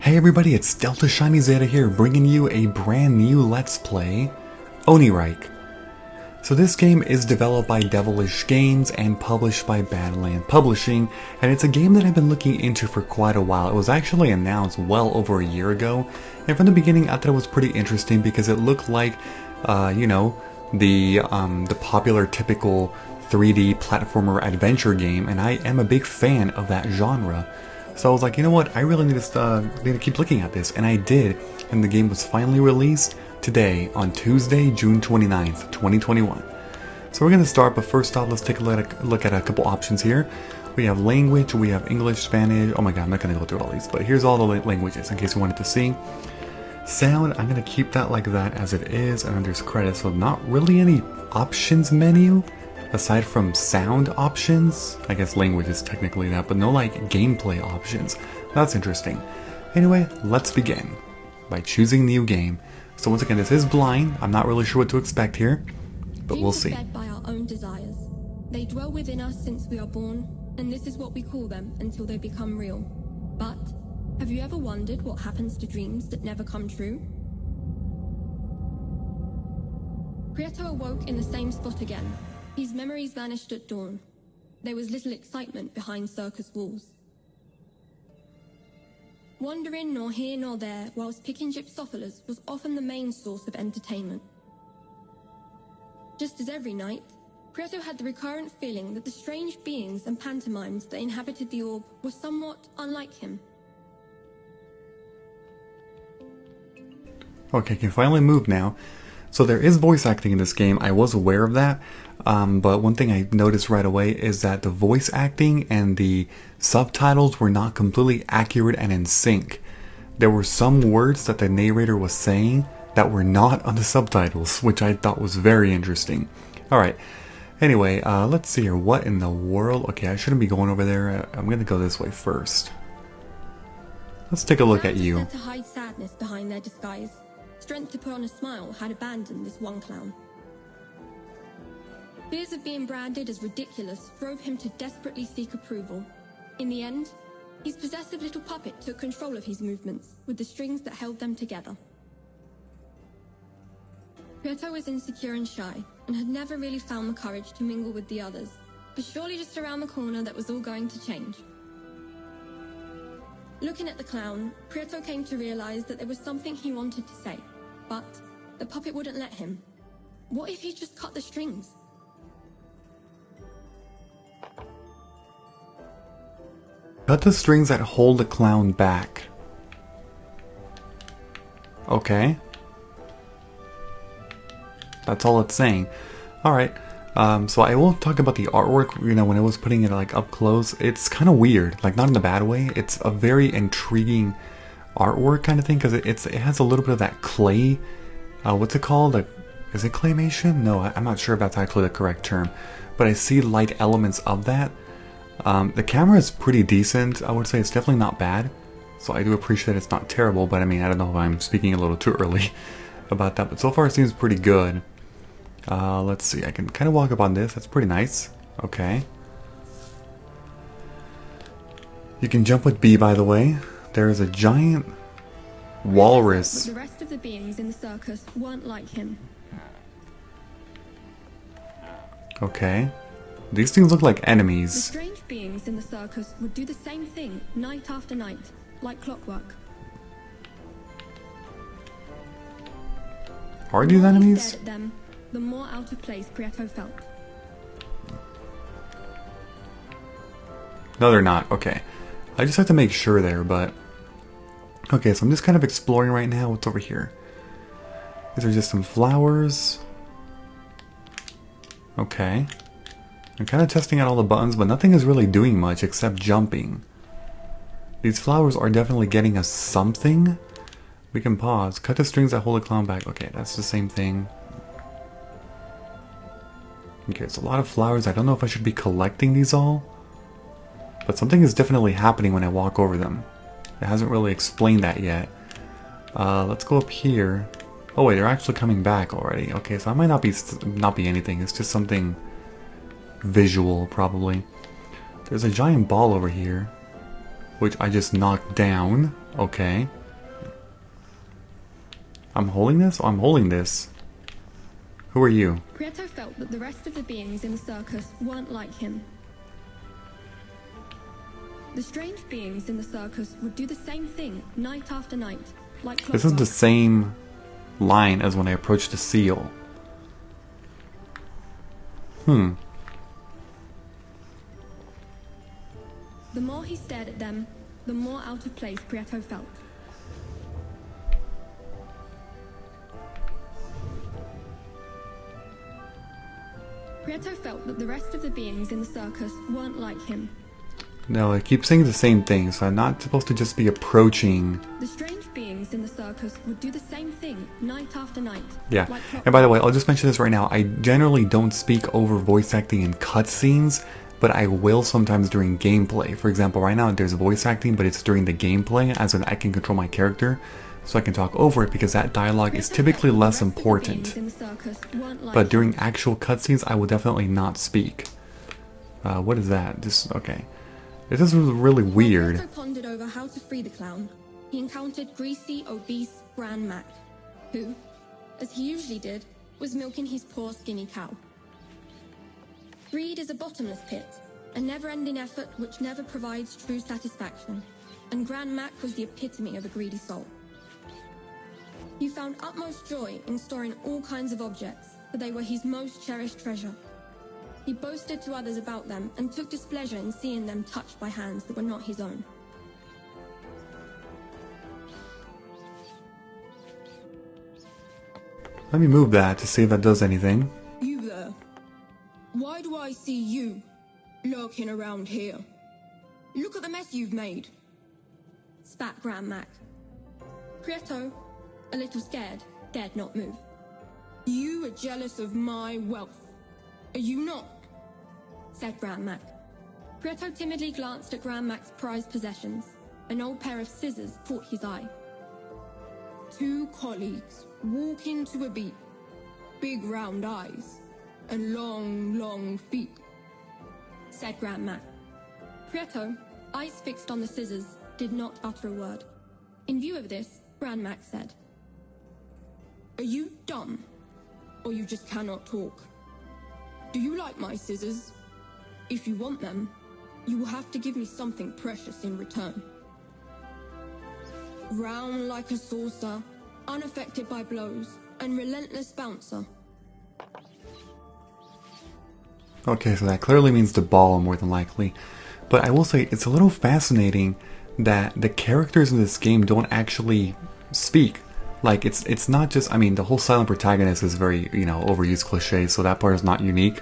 Hey everybody, it's Delta Shiny Zeta here, bringing you a brand new Let's Play, Onirike. So this game is developed by Devilish Games and published by Badland Publishing, and it's a game that I've been looking into for quite a while. It was actually announced well over a year ago, and from the beginning I thought it was pretty interesting because it looked like, the popular typical 3D platformer adventure game, and I am a big fan of that genre. So I was like, you know what, I really need to keep looking at this, and I did, and the game was finally released today on Tuesday, June 29th, 2021. So we're going to start, but first off, let's take a look at a couple options here. We have language, we have English, Spanish, oh my god, I'm not going to go through all these, but here's all the languages in case you wanted to see. Sound, I'm going to keep that like that as it is, and then there's credits, so not really any options menu. Aside from sound options, I guess language is technically that, but no like gameplay options. That's interesting. Anyway, let's begin by choosing new game. So once again, this is blind. I'm not really sure what to expect here, but we'll see. Dreams are fed by our own desires. They dwell within us since we are born, and this is what we call them until they become real. But have you ever wondered what happens to dreams that never come true? Prieto awoke in the same spot again. His memories vanished at dawn. There was little excitement behind circus walls. Wandering nor here nor there whilst picking gypsophilas was often the main source of entertainment. Just as every night, Prieto had the recurrent feeling that the strange beings and pantomimes that inhabited the orb were somewhat unlike him. Okay, can finally move now. So there is voice acting in this game. I was aware of that, but one thing I noticed right away is that the voice acting and the subtitles were not completely accurate and in sync. There were some words that the narrator was saying that were not on the subtitles, which I thought was very interesting. Alright, anyway, let's see here. What in the world? Okay, I shouldn't be going over there. I'm going to go this way first. Let's take a look at you. To hide sadness behind their disguise. Strength to put on a smile had abandoned this one clown. Fears of being branded as ridiculous drove him to desperately seek approval. In the end, his possessive little puppet took control of his movements, with the strings that held them together. Prieto was insecure and shy, and had never really found the courage to mingle with the others, but surely just around the corner that was all going to change. Looking at the clown, Prieto came to realize that there was something he wanted to say, but the puppet wouldn't let him. What if he just cut the strings? Cut the strings that hold the clown back. Okay. That's all it's saying. Alright. So I will talk about the artwork, you know, when I was putting it like up close. It's kind of weird, like not in a bad way. It's a very intriguing artwork kind of thing, because it has a little bit of that clay, what's it called? Is it claymation? No, I'm not sure if that's actually the correct term, but I see light elements of that. The camera is pretty decent. I would say it's definitely not bad, so I do appreciate it's not terrible, but I mean, I don't know if I'm speaking a little too early about that, but so far it seems pretty good. Let's see, I can kind of walk up on this. That's pretty nice. Okay. You can jump with B, by the way. There is a giant walrus. But the rest of the beings in the circus weren't like him. Okay. These things look like The enemies. strange beings in the circus would do the same thing night after night, like clockwork. Are The these more he enemies? stared at them, the more out of place Prieto felt. No, they're not. Okay. I just have to make sure there, but... Okay, so I'm just kind of exploring right now. What's over here? These are just some flowers. Okay. I'm kind of testing out all the buttons, but nothing is really doing much except jumping. These flowers are definitely getting us something. We can pause. Cut the strings that hold the clown back. Okay, that's the same thing. Okay, it's a lot of flowers. I don't know if I should be collecting these all, but something is definitely happening when I walk over them. It hasn't really explained that yet. Let's go up here. Oh wait, they're actually coming back already. Okay, so that might not be anything. It's just something visual, probably. There's a giant ball over here. which I just knocked down. Okay. I'm holding this? Oh, I'm holding this. Who are you? Prieto felt that the rest of the beings in the circus weren't like him. The strange beings in the circus would do the same thing night after night, like clockwork. This is the same line as when I approached the seal. The more he stared at them, the more out of place Prieto felt. Prieto felt that the rest of the beings in the circus weren't like him. No, I keep saying the same thing, so I'm not supposed to just be approaching. The strange beings in the circus would do the same thing night after night. Yeah, like and by the way, I'll just mention this right now. I generally don't speak over voice acting in cutscenes, but I will sometimes during gameplay. For example, right now there's voice acting, but it's during the gameplay, as in I can control my character, so I can talk over it because that dialogue is typically less important. But during actual cutscenes, I will definitely not speak. What is that? Just okay. This is really weird. Prieto pondered over how to free the clown. He encountered greasy, obese Gran Mac, who, as he usually did, was milking his poor skinny cow. Greed is a bottomless pit, a never-ending effort which never provides true satisfaction, and Gran Mac was the epitome of a greedy soul. He found utmost joy in storing all kinds of objects, for they were his most cherished treasure. He boasted to others about them and took displeasure in seeing them touched by hands that were not his own. Let me move that to see if that does anything. You there. Why do I see you lurking around here? Look at the mess you've made. Spat Gran Mac. Prieto, a little scared, dared not move. You are jealous of my wealth. Are you not? Said Gran Mac. Prieto timidly glanced at Gran Mac's prized possessions. An old pair of scissors caught his eye. Two colleagues walk into a beat. Big round eyes. And long feet. Said Gran Mac. Prieto, eyes fixed on the scissors, did not utter a word. In view of this, Gran Mac said, "Are you dumb? Or you just cannot talk? Do you like my scissors? If you want them, you will have to give me something precious in return. Round like a saucer, unaffected by blows, and relentless bouncer." Okay, so that clearly means the ball more than likely. But I will say, it's a little fascinating that the characters in this game don't actually speak. Like, it's not just, I mean, the whole silent protagonist is very, overused cliche, so that part is not unique.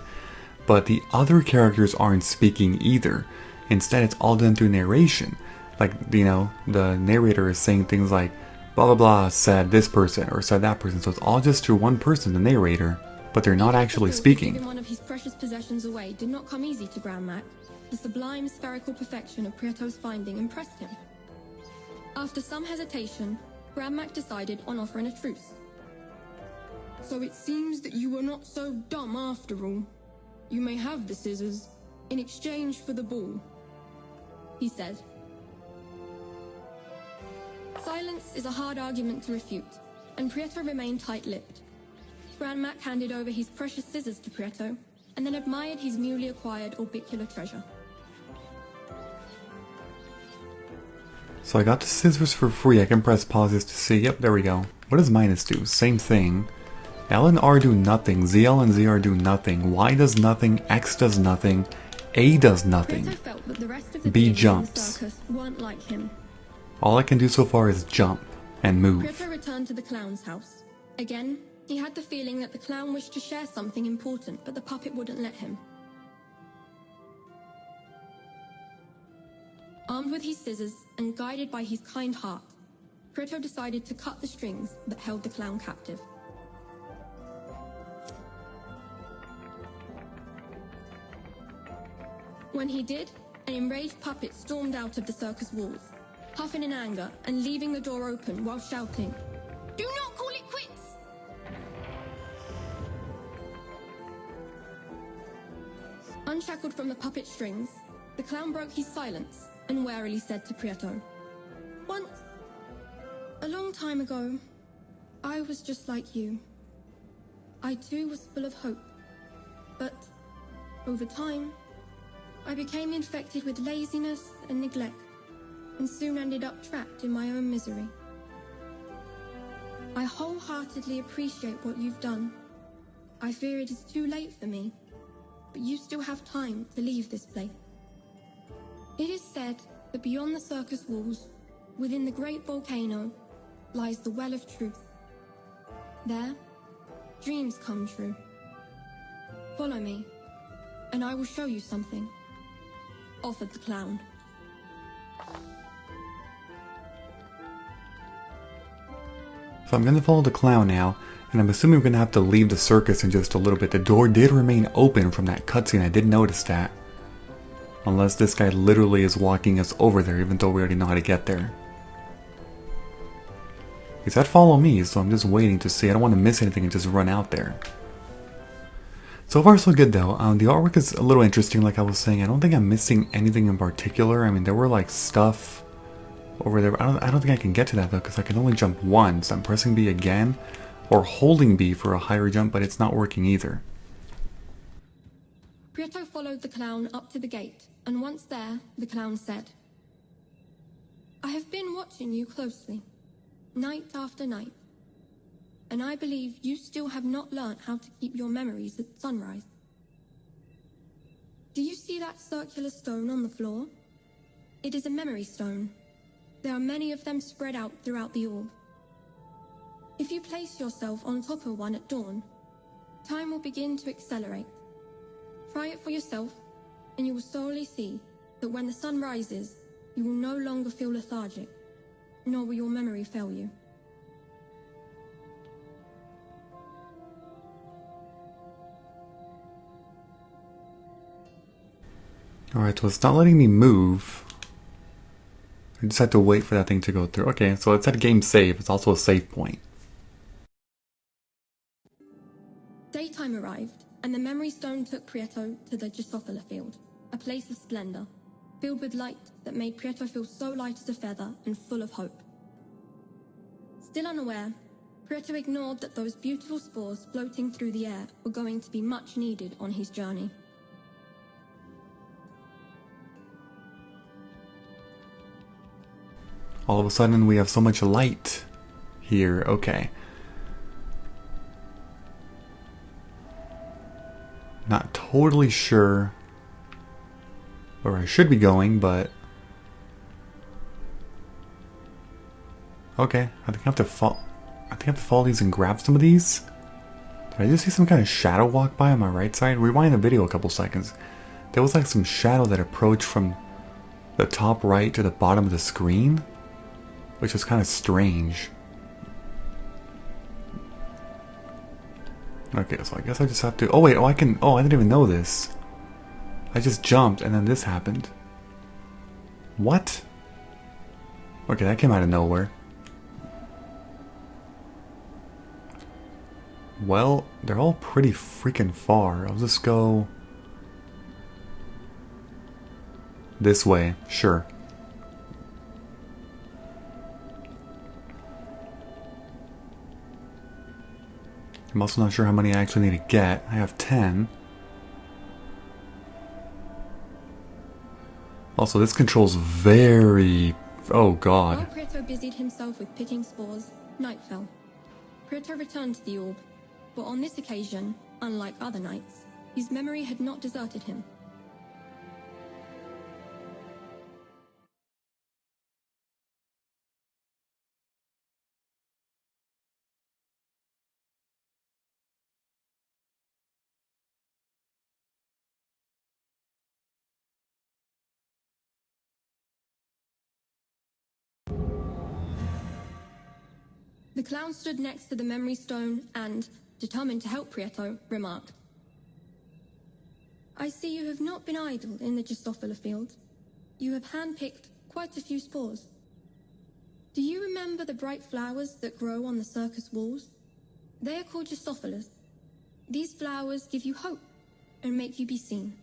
But the other characters aren't speaking either. Instead, it's all done through narration. Like, the narrator is saying things like, blah blah blah said this person, or said that person, so it's all just through one person, the narrator, but they're not actually speaking. Giving one of his precious possessions away did not come easy to Gran Mac. The sublime spherical perfection of Prieto's finding impressed him. After some hesitation, Gran Mac decided on offering a truce. "So it seems that you were not so dumb after all. You may have the scissors in exchange for the ball," he said. Silence is a hard argument to refute, and Prieto remained tight-lipped. Gran Mac handed over his precious scissors to Prieto, and then admired his newly acquired orbicular treasure. So I got the scissors for free. I can press pauses to see. Yep, there we go. What does minus do? Same thing. L and R do nothing. ZL and ZR do nothing. Y does nothing. X does nothing. A does nothing. Prieto felt that the rest of the B beings jumps. in the circus weren't like him. All I can do so far is jump and move. Prieto returned to the clown's house. Again, he had the feeling that the clown wished to share something important, but the puppet wouldn't let him. Armed with his scissors and guided by his kind heart, Prieto decided to cut the strings that held the clown captive. When he did, an enraged puppet stormed out of the circus walls, huffing in anger and leaving the door open while shouting, "Do not call it quits!" Unshackled from the puppet strings, the clown broke his silence and warily said to Prieto, "Once, a long time ago, I was just like you. I too was full of hope, but over time, I became infected with laziness and neglect, and soon ended up trapped in my own misery. I wholeheartedly appreciate what you've done. I fear it is too late for me, but you still have time to leave this place. It is said that beyond the circus walls, within the great volcano, lies the well of truth. There, dreams come true. Follow me, and I will show you something," offered the clown. So I'm gonna follow the clown now, and I'm assuming we're gonna have to leave the circus in just a little bit. The door did remain open from that cutscene, I did notice that. Unless this guy literally is walking us over there, even though we already know how to get there. He said follow me, so I'm just waiting to see. I don't want to miss anything and just run out there. So far so good though. The artwork is a little interesting, like I was saying. I don't think I'm missing anything in particular. I mean, there were like stuff over there. I don't think I can get to that though, because I can only jump once. I'm pressing B again, or holding B for a higher jump, but it's not working either. Prieto followed the clown up to the gate, and once there, the clown said, "I have been watching you closely, night after night, and I believe you still have not learnt how to keep your memories at sunrise. Do you see that circular stone on the floor? It is a memory stone. There are many of them spread out throughout the orb. If you place yourself on top of one at dawn, time will begin to accelerate. Try it for yourself, and you will slowly see that when the sun rises, you will no longer feel lethargic, nor will your memory fail you." Alright, so it's not letting me move. I just had to wait for that thing to go through. Okay, so it said game save. It's also a save point. Daytime arrived, and the memory stone took Prieto to the Drosophila field, a place of splendor, filled with light that made Prieto feel so light as a feather and full of hope. Still unaware, Prieto ignored that those beautiful spores floating through the air were going to be much needed on his journey. All of a sudden we have so much light here. Okay. Not totally sure where I should be going, but okay. I think I have to follow these and grab some of these. Did I just see some kind of shadow walk by on my right side? Rewind the video a couple seconds. There was like some shadow that approached from the top right to the bottom of the screen, which was kind of strange. Okay, so I guess I just have to... Oh wait, I didn't even know this. I just jumped and then this happened. What? Okay, that came out of nowhere. Well, they're all pretty freaking far. I'll just go... this way, sure. I'm also not sure how many I actually need to get. I have 10. Also, this controls very... oh god. While Prieto busied himself with picking spores, night fell. Prieto returned to the orb, but on this occasion, unlike other nights, his memory had not deserted him. The clown stood next to the memory stone and, determined to help Prieto, remarked, "I see you have not been idle in the Drosophila field. You have handpicked quite a few spores. Do you remember the bright flowers that grow on the circus walls? They are called Drosophilas. These flowers give you hope and make you be seen.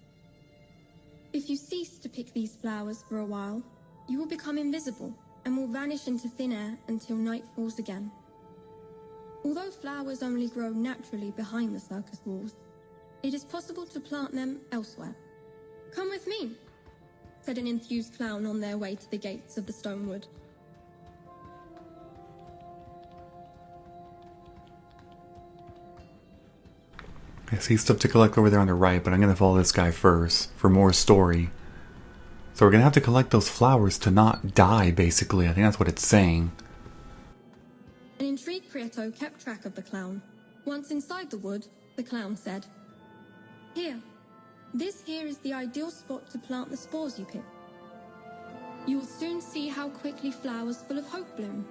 If you cease to pick these flowers for a while, You will become invisible and will vanish into thin air until night falls again. Although flowers only grow naturally behind the circus walls, it is possible to plant them elsewhere. Come with me, said an enthused clown on their way to the gates of the Stonewood. I see stuff to collect over there on the right, but I'm gonna follow this guy first for more story. So we're gonna have to collect those flowers to not die, basically. I think that's what it's saying. An intrigued Prieto kept track of the clown. Once inside the wood, the clown said, "Here, this here is the ideal spot to plant the spores you pick. You will soon see how quickly flowers full of hope bloom."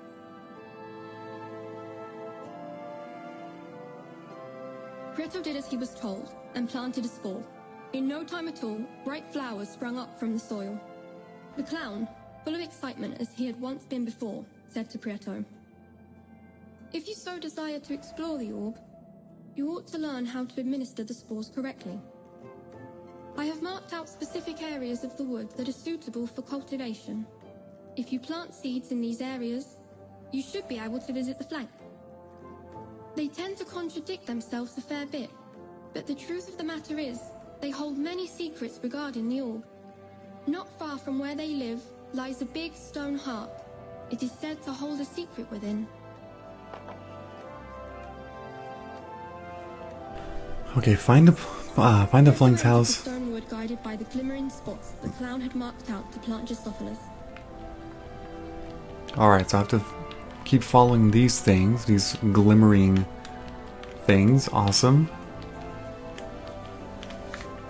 Prieto did as he was told and planted a spore. In no time at all, bright flowers sprung up from the soil. The clown, full of excitement as he had once been before, said to Prieto, "If you so desire to explore the orb, you ought to learn how to administer the spores correctly. I have marked out specific areas of the wood that are suitable for cultivation. If you plant seeds in these areas, you should be able to visit the flank. They tend to contradict themselves a fair bit, but the truth of the matter is, they hold many secrets regarding the orb. Not far from where they live lies a big stone harp. It is said to hold a secret within." Okay, find the Flank's house. The Stonewood guided by the glimmering spots the clown had marked out to plant Drosophilus. Alright, so I have to keep following these things, these glimmering things. Awesome.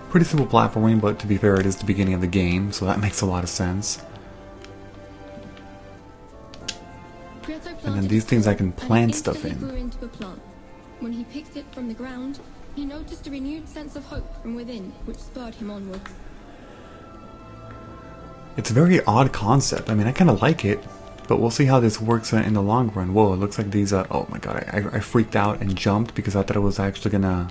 Pretty simple platforming, but to be fair, it is the beginning of the game, so that makes a lot of sense. And then these things I can plant stuff in. Grew into a plant. When he picked it from the ground, he noticed a renewed sense of hope from within, which spurred him onwards. It's a very odd concept. I mean, I kind of like it, but we'll see how this works in the long run. Whoa, it looks like these, oh my god, I freaked out and jumped because I thought it was actually gonna,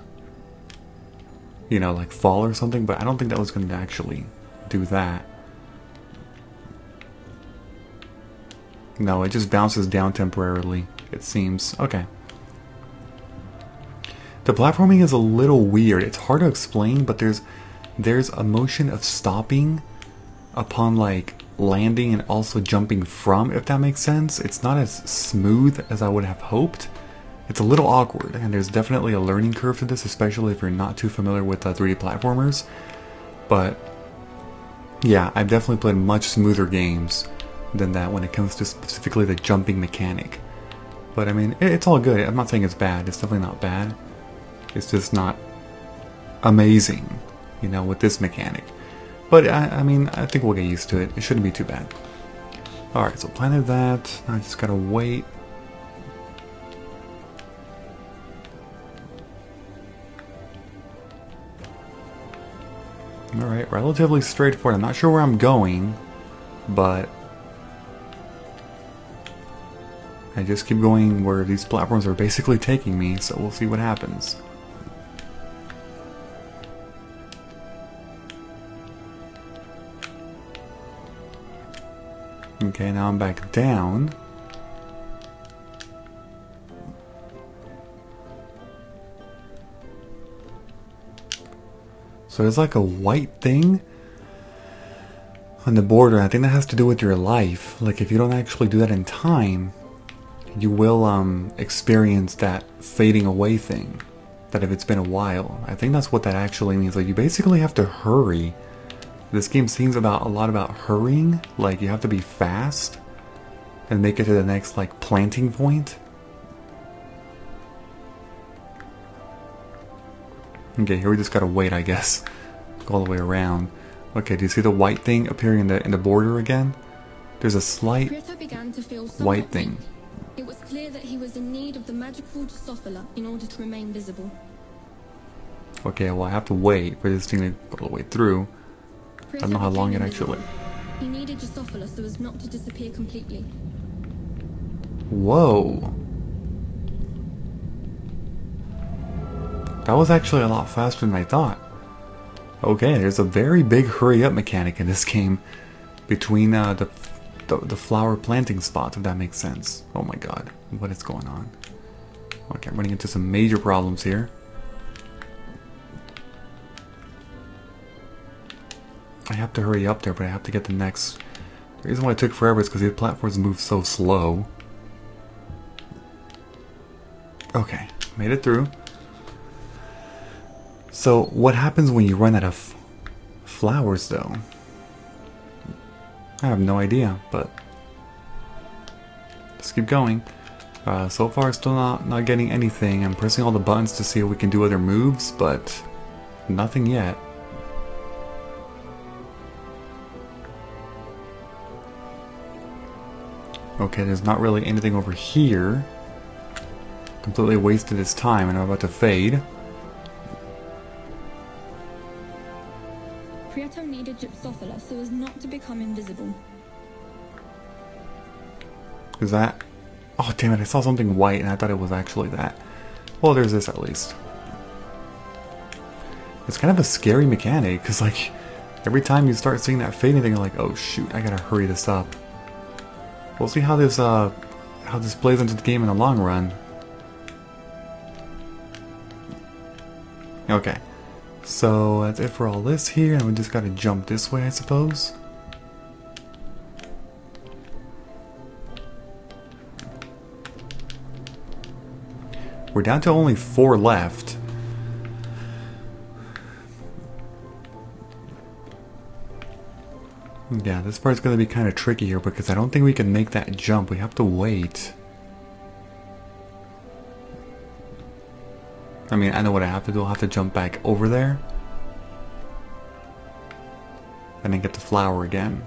you know, like fall or something, but I don't think that was gonna actually do that. No, it just bounces down temporarily, it seems. Okay. The platforming is a little weird. It's hard to explain, but there's a motion of stopping upon like landing and also jumping from, if that makes sense. It's not as smooth as I would have hoped. It's a little awkward, and there's definitely a learning curve to this, especially if you're not too familiar with 3D platformers. But yeah, I've definitely played much smoother games than that when it comes to specifically the jumping mechanic. But I mean, it's all good. I'm not saying it's bad. It's definitely not bad. It's just not amazing, you know, with this mechanic. But I mean, I think we'll get used to it. It shouldn't be too bad. Alright, so planted that. Now I just gotta wait. Alright, relatively straightforward. I'm not sure where I'm going, but I just keep going where these platforms are basically taking me, so we'll see what happens. Okay, now I'm back down. So there's like a white thing on the border. I think that has to do with your life. Like if you don't actually do that in time, you will experience that fading away thing. That if it's been a while. I think that's what that actually means. Like you basically have to hurry. This game seems a lot about hurrying. Like you have to be fast and make it to the next like planting point. Okay, here we just gotta wait, I guess. Go all the way around. Okay, do you see the white thing appearing in the border again? There's a slight white thing. It was clear that he was in need of the magical Drosophila in order to remain visible. Okay, well I have to wait for this thing to go all the way through. I don't know how long it actually... He needed Drosophila so as not to disappear completely. Whoa. That was actually a lot faster than I thought. Okay, there's a very big hurry up mechanic in this game. between the flower planting spots, if that makes sense. Oh my god, what is going on? Okay, I'm running into some major problems here. I have to hurry up there, but I have to get the next... The reason why it took forever is because the platforms move so slow. Okay, made it through. So, what happens when you run out of flowers, though? I have no idea, but... Let's keep going. So far, still not getting anything. I'm pressing all the buttons to see if we can do other moves, but... Nothing yet. Okay, there's not really anything over here. Completely wasted his time and I'm about to fade. Prieto needed Gypsophila so as not to become invisible. Is that... Oh damn it, I saw something white and I thought it was actually that. Well, there's this at least. It's kind of a scary mechanic, because like, every time you start seeing that fading thing, you're like, oh shoot, I gotta hurry this up. We'll see how this plays into the game in the long run. Okay, so that's it for all this here, and we just gotta jump this way, I suppose. We're down to only 4 left. Yeah, this part's gonna be kind of tricky here because I don't think we can make that jump. We have to wait. I mean, I know what I have to do. I'll have to jump back over there. And then get the flower again.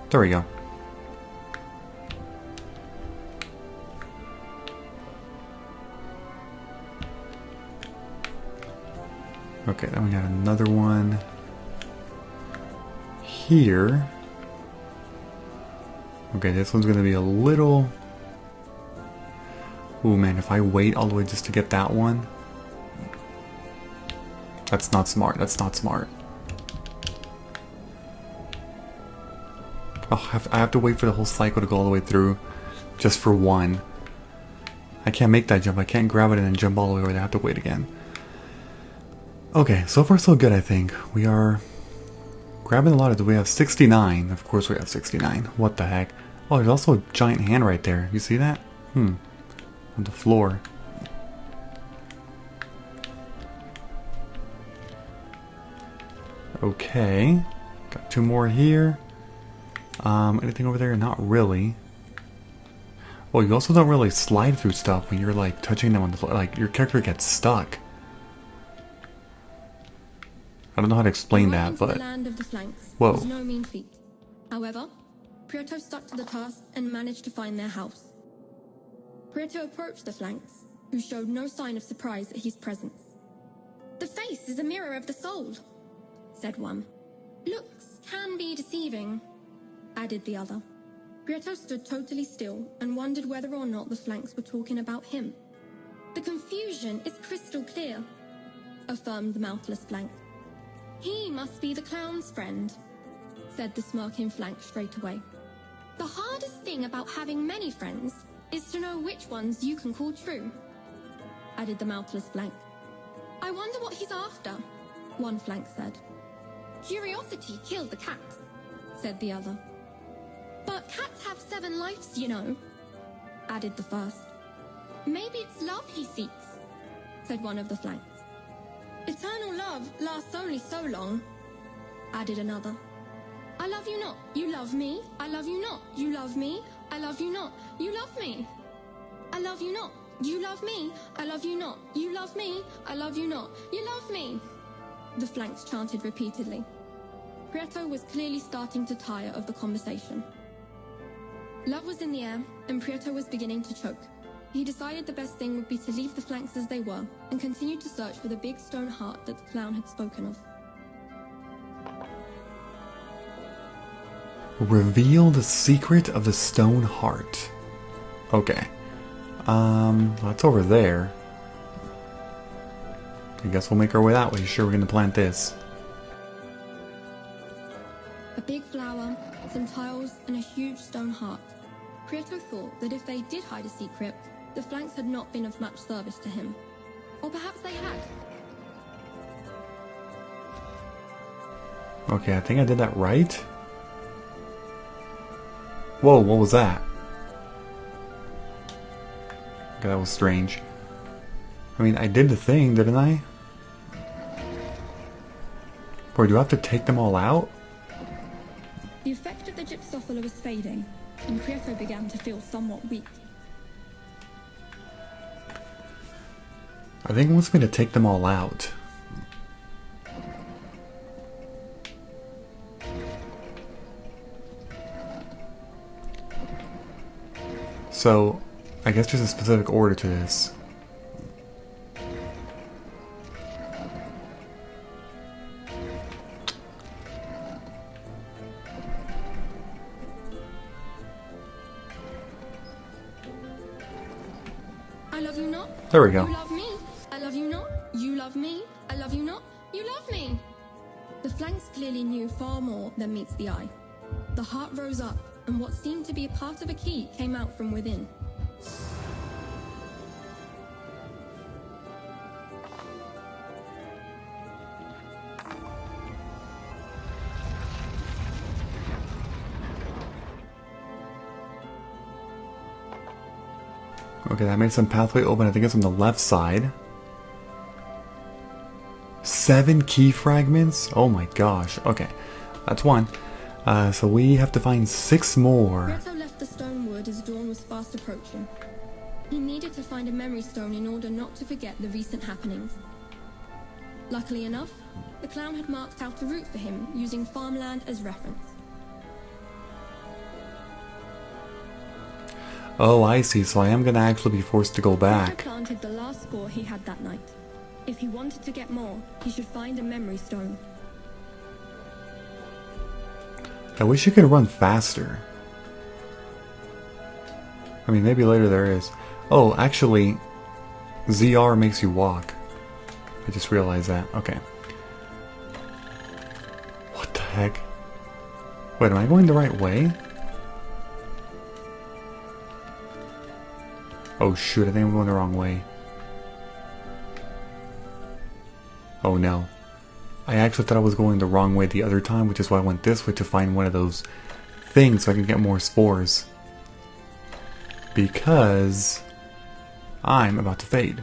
There we go. Okay, then we got another one here. Okay, this one's gonna be a little... Ooh man, if I wait all the way just to get that one... That's not smart, that's not smart. Oh, I have to wait for the whole cycle to go all the way through just for one. I can't make that jump, I can't grab it and then jump all the way over there, I have to wait again. Okay, so far so good, I think. We are grabbing a lot of... We have 69. Of course we have 69. What the heck? Oh, there's also a giant hand right there. You see that? On the floor. Okay. Got 2 more here. Anything over there? Not really. Well, you also don't really slide through stuff when you're like touching them on the floor. Like, your character gets stuck. I don't know how to explain that, but... The land of the flanks Whoa. was no mean feat. However, Prieto stuck to the task and managed to find their house. Prieto approached the flanks, who showed no sign of surprise at his presence. "The face is a mirror of the soul," said one. "Looks can be deceiving," added the other. Prieto stood totally still and wondered whether or not the flanks were talking about him. "The confusion is crystal clear," affirmed the mouthless flank. "He must be the clown's friend," said the smirking flank straight away. "The hardest thing about having many friends is to know which ones you can call true," added the mouthless flank. "I wonder what he's after," one flank said. "Curiosity killed the cat," said the other. "But cats have 7 lives, you know," added the first. "Maybe it's love he seeks," said one of the flanks. "Eternal love lasts only so long," added another. "I love you not, you love me. I love you not, you love me. I love you not, you love me. I love you not, you love me. I love you not, you love me. I love you not, you love me," the flanks chanted repeatedly. Prieto was clearly starting to tire of the conversation. Love was in the air, and Prieto was beginning to choke. He decided the best thing would be to leave the flanks as they were, and continue to search for the big stone heart that the clown had spoken of. Reveal the secret of the stone heart. Okay. That's over there. I guess we'll make our way that way. Sure, we're gonna plant this. some tiles, and a huge stone heart. Prieto thought that if they did hide a secret, the flanks had not been of much service to him. Or perhaps they had. Okay, I think I did that right. Whoa, what was that? Okay, that was strange. I mean, I did the thing, didn't I? Or do I have to take them all out? The effect of the gypsophila was fading, and Prieto began to feel somewhat weak. I think it wants me to take them all out. So, I guess there's a specific order to this. I love you not. There we go. You love me. I love you not. You love me. I love you not. You love me. The flanks clearly knew far more than meets the eye. The heart rose up, and what seemed to be a part of a key came out from within. Okay, that made some pathway open. I think it's on the left side. 7 key fragments? Oh my gosh. Okay, that's one. So we have to find 6 more. Prieto left the stone wood as dawn was fast approaching. He needed to find a memory stone in order not to forget the recent happenings. Luckily enough, the clown had marked out a route for him using farmland as reference. Oh, I see. So I am going to actually be forced to go Prieto back. planted the last spore he had that night. If he wanted to get more, he should find a memory stone. I wish you could run faster. I mean, maybe later there is. Oh, actually, ZR makes you walk. I just realized that. Okay. What the heck? Wait, am I going the right way? Oh shoot, I think I'm going the wrong way. Oh no. I actually thought I was going the wrong way the other time, which is why I went this way to find one of those things so I can get more spores. Because I'm about to fade.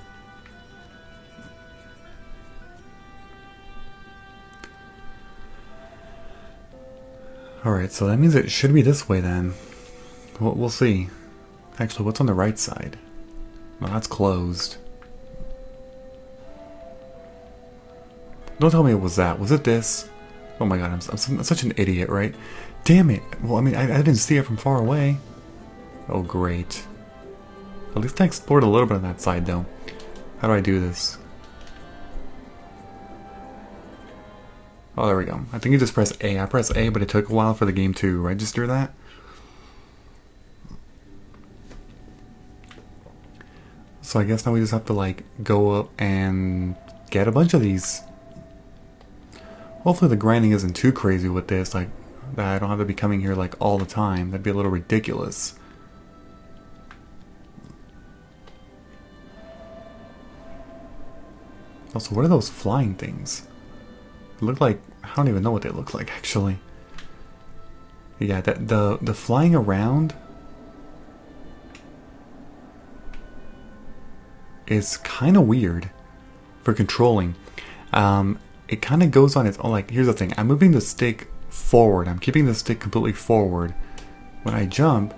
Alright, so that means it should be this way then. We'll see. Actually, what's on the right side? Well, that's closed. Don't tell me it was that. Was it this? Oh my god, I'm such an idiot, right? Damn it! Well, I mean, I didn't see it from far away. Oh, great. At least I explored a little bit on that side, though. How do I do this? Oh, there we go. I think you just press A. I pressed A, but it took a while for the game to register that. So I guess now we just have to, like, go up and get a bunch of these. Hopefully the grinding isn't too crazy with this, like, that I don't have to be coming here, like, all the time. That'd be a little ridiculous. Also, what are those flying things? They look like, I don't even know what they look like, actually. Yeah, the flying around is kind of weird for controlling. It kind of goes on its own. Like, here's the thing. I'm moving the stick forward. I'm keeping the stick completely forward. When I jump,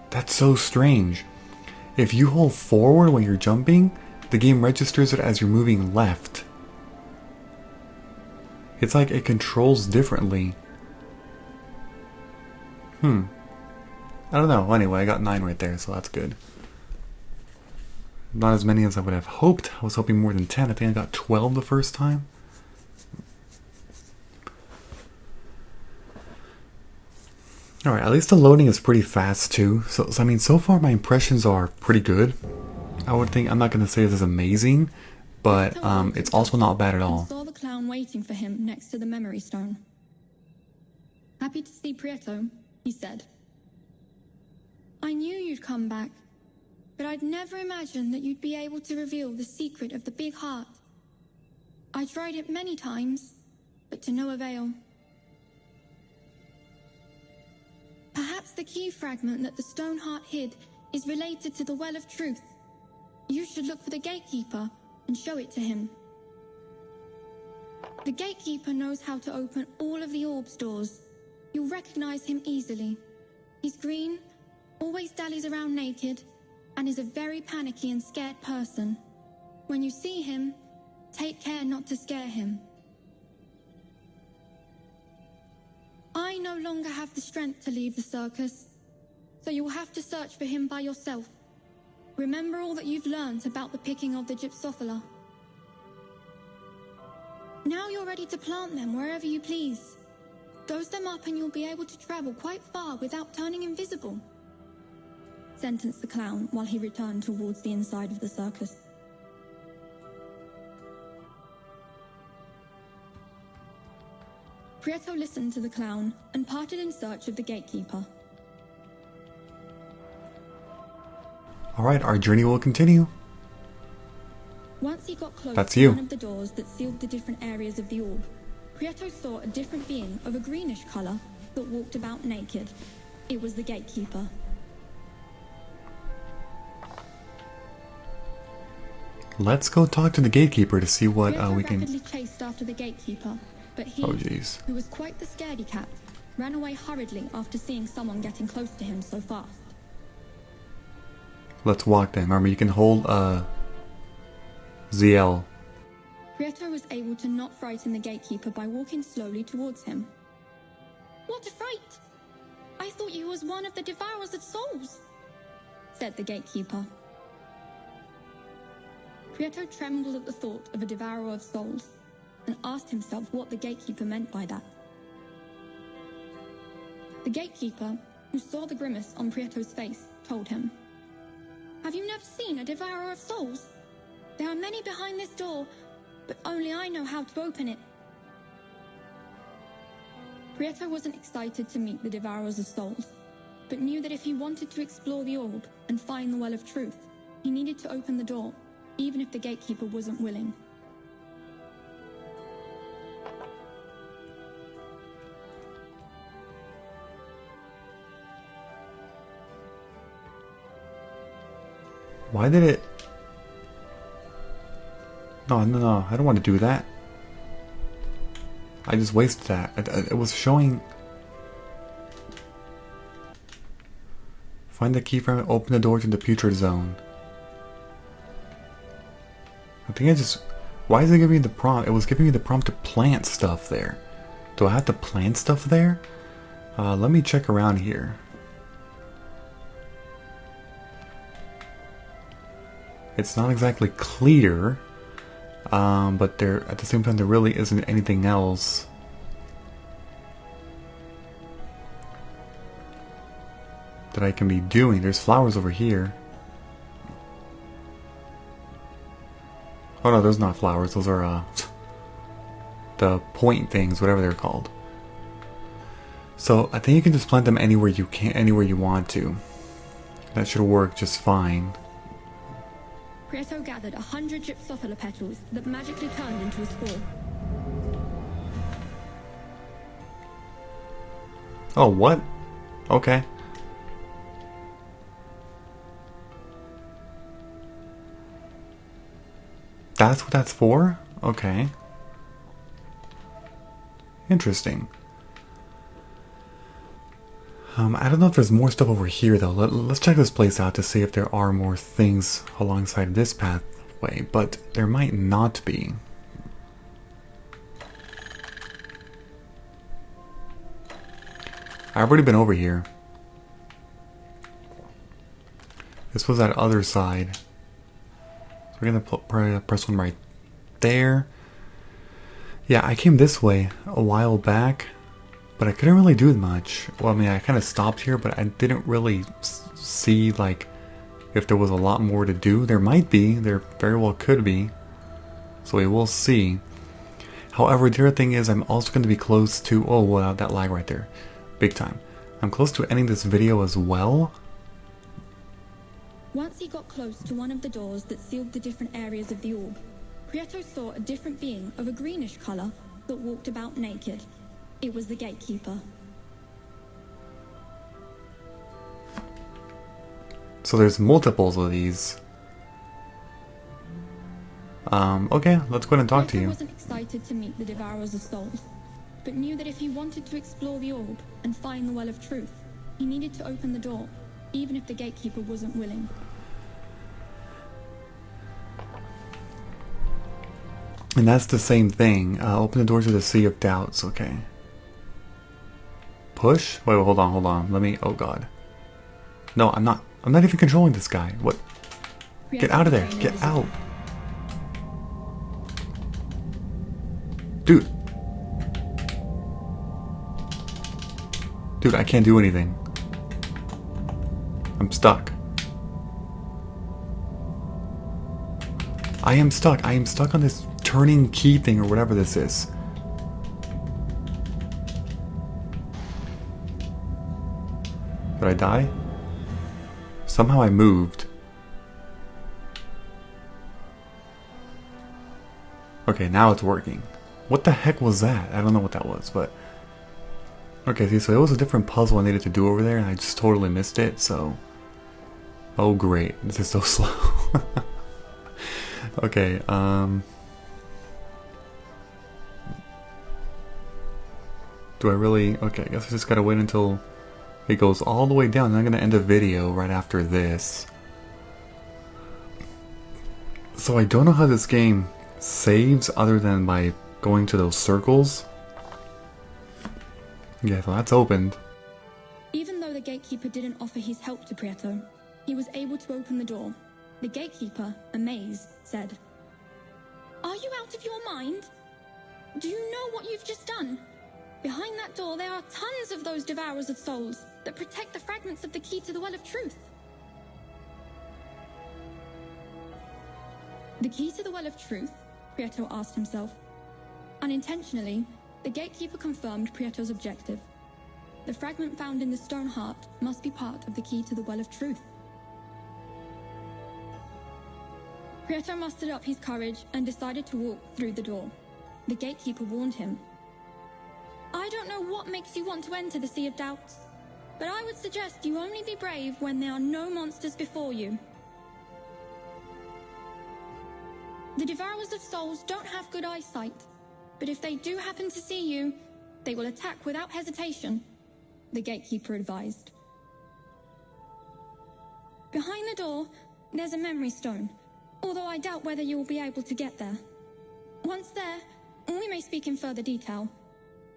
that's so strange. If you hold forward when you're jumping, the game registers it as you're moving left. It's like it controls differently. I don't know. Anyway, I got 9 right there, so that's good. Not as many as I would have hoped. I was hoping more than 10. I think I got 12 the first time. Alright, at least the loading is pretty fast too. So I mean, so far my impressions are pretty good. I would think, I'm not going to say this is amazing, but it's also not bad at all. Saw the clown waiting next to the memory stone. "Happy to see Prieto," he said. "I knew you'd come back, but I'd never imagined that you'd be able to reveal the secret of the big heart. I tried it many times, but to no avail. Perhaps the key fragment that the stone heart hid is related to the Well of Truth. You should look for the gatekeeper and show it to him. The gatekeeper knows how to open all of the orb's doors. You'll recognize him easily. He's green, always dallies around naked, and is a very panicky and scared person. When you see him, take care not to scare him. I no longer have the strength to leave the circus, so you'll have to search for him by yourself. Remember all that you've learned about the picking of the Gypsophila. Now you're ready to plant them wherever you please. Dose them up and you'll be able to travel quite far without turning invisible," sentenced the clown while he returned towards the inside of the circus. Prieto listened to the clown and parted in search of the gatekeeper. Alright, our journey will continue. Once he got close That's to you. one of the doors that sealed the different areas of the orb, Prieto saw a different being of a greenish color that walked about naked. It was the gatekeeper. Let's go talk to the gatekeeper to see what Prieto we can... rapidly chased after the gatekeeper, but he, Oh jeez. who was quite the scaredy cat, ran away hurriedly after seeing someone getting close to him so fast. Let's walk then. Remember, you can hold ZL. Prieto was able to not frighten the gatekeeper by walking slowly towards him. "What a fright! I thought you was one of the Devourers of Souls," said the gatekeeper. Prieto trembled at the thought of a Devourer of Souls and asked himself what the gatekeeper meant by that. The gatekeeper, who saw the grimace on Prieto's face, told him, "Have you never seen a Devourer of Souls? There are many behind this door, but only I know how to open it." Prieto wasn't excited to meet the Devourers of Souls, but knew that if he wanted to explore the orb and find the Well of Truth, he needed to open the door, even if the gatekeeper wasn't willing. Why did it... No, I don't want to do that. I just wasted that. It was showing... Find the key fragment, open the door to the putrid zone. I think I just... Why is it giving me the prompt? It was giving me the prompt to plant stuff there. Do I have to plant stuff there? Let me check around here. It's not exactly clear. But there, at the same time, there really isn't anything else. That I can be doing. There's flowers over here. Oh no, those are not flowers. Those are the point things, whatever they're called. So I think you can just plant them anywhere you can, anywhere you want to. That should work just fine. Prieto gathered 100 Gypsophila petals that magically turned into a spore. Oh, what? Okay. That's what that's for? Okay. Interesting. I don't know if there's more stuff over here though. Let's check this place out to see if there are more things alongside this pathway, but there might not be. I've already been over here. This was that other side. So we're gonna press one right there. Yeah, I came this way a while back, but I couldn't really do much. Well, I mean, I kind of stopped here, but I didn't really see, like, if there was a lot more to do. There might be. There very well could be. So we will see. However, the other thing is I'm also going to be close to... Oh, wow, that lag right there. Big time. I'm close to ending this video as well. Once he got close to one of the doors that sealed the different areas of the orb, Prieto saw a different being of a greenish color that walked about naked. It was the gatekeeper. So there's multiples of these. Okay, let's go ahead and talk to you. Prieto wasn't excited to meet the Devourers of Souls, but knew that if he wanted to explore the orb and find the Well of Truth, he needed to open the door, even if the gatekeeper wasn't willing. And that's the same thing. Open the door to the Sea of Doubts, okay. Push? Wait, hold on. Let me... Oh god. No, I'm not even controlling this guy. What? Get out of there. Get out. Dude. Dude, I can't do anything. I'm stuck. I am stuck. I am stuck on this turning key thing or whatever this is. Did I die? Somehow I moved. Okay, now it's working. What the heck was that? I don't know what that was, but... Okay, see, so it was a different puzzle I needed to do over there, and I just totally missed it, so... Oh great, this is so slow. Okay, do I really... Okay, I guess I just gotta wait until it goes all the way down, and I'm gonna end the video right after this. So I don't know how this game saves other than by going to those circles. Yeah, so that's opened. Even though the gatekeeper didn't offer his help to Prieto, he was able to open the door. The gatekeeper, amazed, said, "Are you out of your mind? Do you know what you've just done? Behind that door there are tons of those Devourers of Souls that protect the fragments of the key to the Well of Truth." The key to the Well of Truth? Prieto asked himself. Unintentionally, the gatekeeper confirmed Prieto's objective. The fragment found in the stone heart must be part of the key to the Well of Truth. Prieto mustered up his courage and decided to walk through the door. The gatekeeper warned him. "I don't know what makes you want to enter the Sea of Doubts, but I would suggest you only be brave when there are no monsters before you. The Devourers of Souls don't have good eyesight, but if they do happen to see you, they will attack without hesitation," the gatekeeper advised. "Behind the door, there's a memory stone, although I doubt whether you will be able to get there. Once there, we may speak in further detail.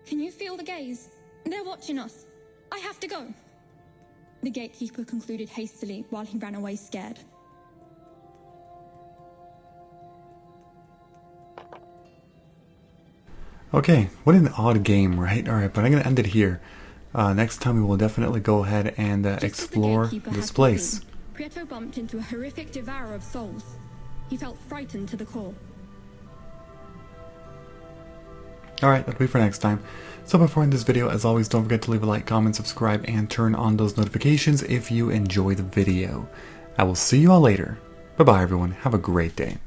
Can you feel the gaze? They're watching us. I have to go," the gatekeeper concluded hastily while he ran away scared. Okay, what an odd game, right? Alright, but I'm going to end it here. Next time we will definitely go ahead and explore this place. Prieto bumped into a horrific devourer of souls. He felt frightened to the core. Alright, that'll be for next time. So before I end this video, as always, don't forget to leave a like, comment, subscribe, and turn on those notifications if you enjoy the video. I will see you all later. Bye-bye, everyone. Have a great day.